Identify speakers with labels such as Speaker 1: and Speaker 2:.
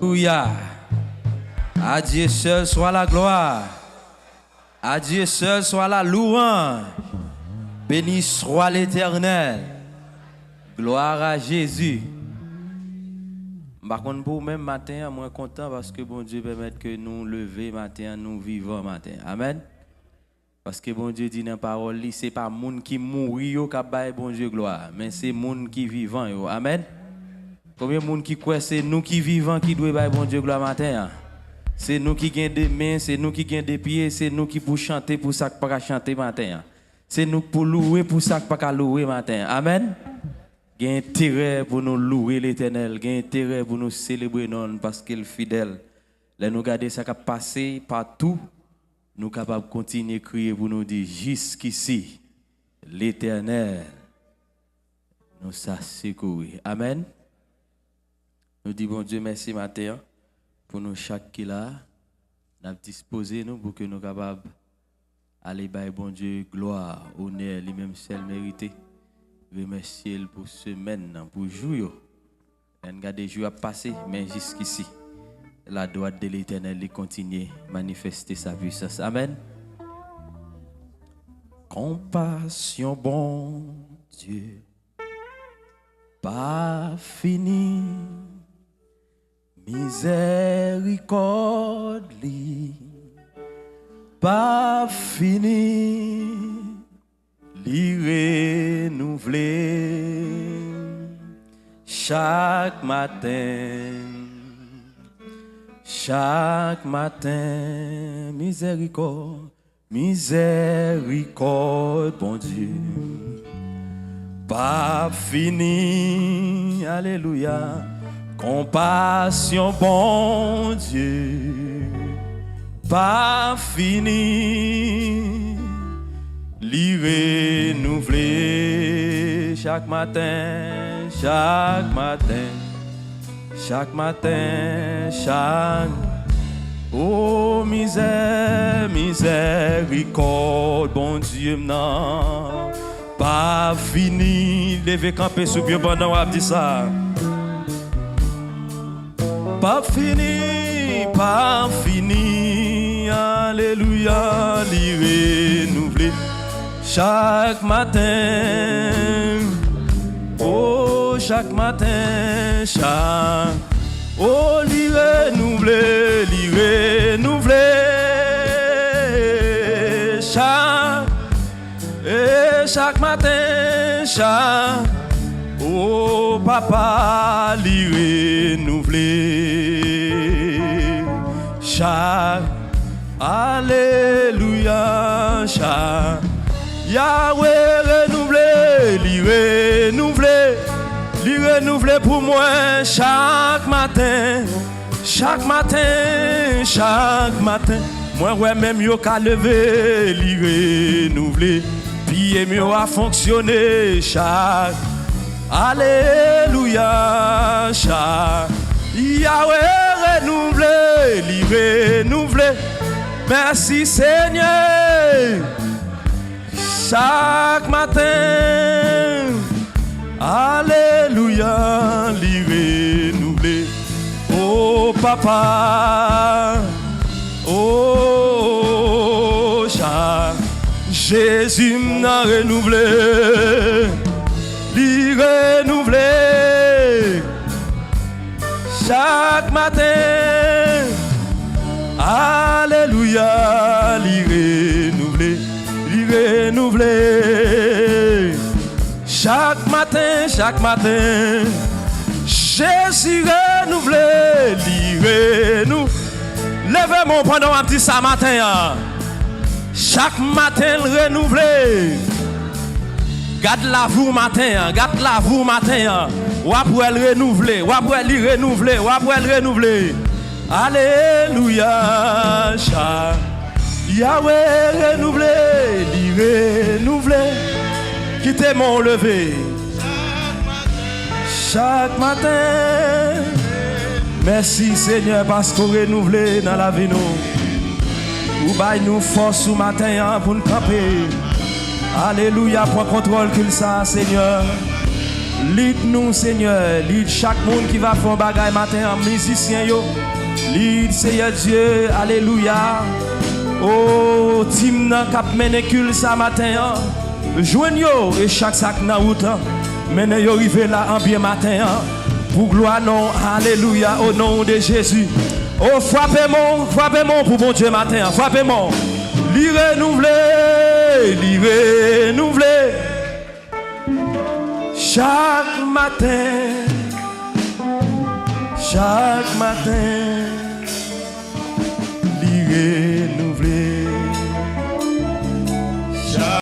Speaker 1: Alléluia. À Dieu seul soit la gloire. À Dieu seul soit la louange. Béni soit l'Éternel. Gloire à Jésus. Par contre, pour même matin, moi content parce que bon Dieu permet que nous lever matin, nous vivons matin. Amen. Parce que bon Dieu dit dans la parole, c'est pas monde qui mourit qui baille bon Dieu gloire, mais c'est monde qui vivant yo. Amen. Combien de monde qui croit c'est nous qui vivons qui doit bailler bon Dieu gloire matin. C'est nous qui gagnons des mains, c'est nous qui gagnons des pieds, c'est nous qui pour chanter pour ça pas chanter matin. C'est nous pour louer pour ça pas louer matin. Amen. Il y a intérêt pour nous louer l'Éternel, il y a intérêt pour nous célébrer non parce qu'il est fidèle. Là nous regarder ça qui a passé partout, nous sommes capables de continuer à crier pour nous dire jusqu'ici l'Éternel nous a secouru. Amen. Nous disons bon Dieu merci matin pour nous chaque qui là, nous avons disposé nous pour que nous soyons capables d'aller bailler bon Dieu gloire, honneur, lui-même seul mérité. Remercier pour semaine, pour jour. Regardez, jours à passer, mais jusqu'ici, la droite de l'Éternel continue à manifester sa puissance. Amen. Compassion, bon Dieu, pas fini. Miséricorde, pas fini. Li renouveler chaque matin, miséricorde, miséricorde, bon Dieu, pas fini, alléluia, compassion, bon Dieu, pas fini. Li renouveler chaque matin, oh miséricorde, bon Dieu, non, pas fini, levez camper sous pied pendant on dit ça, pas fini, alléluia, li renouveler. Chaque matin, oh chaque matin, oh li renouveler, chaque matin, oh papa li renouveler, alléluia, Yahweh renouvelé, li renouvelé pour moi chaque matin. Moi ouais même yo ka lever, li renouvelé, pied mieux a fonctionner chaque. Alléluia, Yahweh renouvelé, li renouvelé. Merci Seigneur. Chaque matin, alléluia, li renouvelé. Oh papa, oh Jésus m'a renouvelé, li renouvelé. Chaque matin, alléluia, li renouvelé. Chaque matin, Jésus renouvelé, levez mon pendant un petit ça matin. Chaque matin renouvelé. Garde la vous matin. Ou après le renouveler, Alléluia. Yahweh renouvelé, quittez mon lever. Chaque matin, merci Seigneur parce qu'on renouvelé dans la vie nous. Ou baille nous force au matin pour nous camper. Alléluia, prends contrôle qu'il ça Seigneur. Lead nous, Seigneur. Lead chaque monde qui va faire un bagage matin, musicien yo. Lead, Seigneur Dieu. Alléluia. Oh, team nan kap menekul sa matin. Joigne yo et chaque sac nan route. Mene yo rive là en bien matin. Pour gloire non. Alléluia. Au nom de Jésus. Oh, frappez-moi pour bon Dieu matin. Frappez-moi. Li renouvelé. Chaque matin.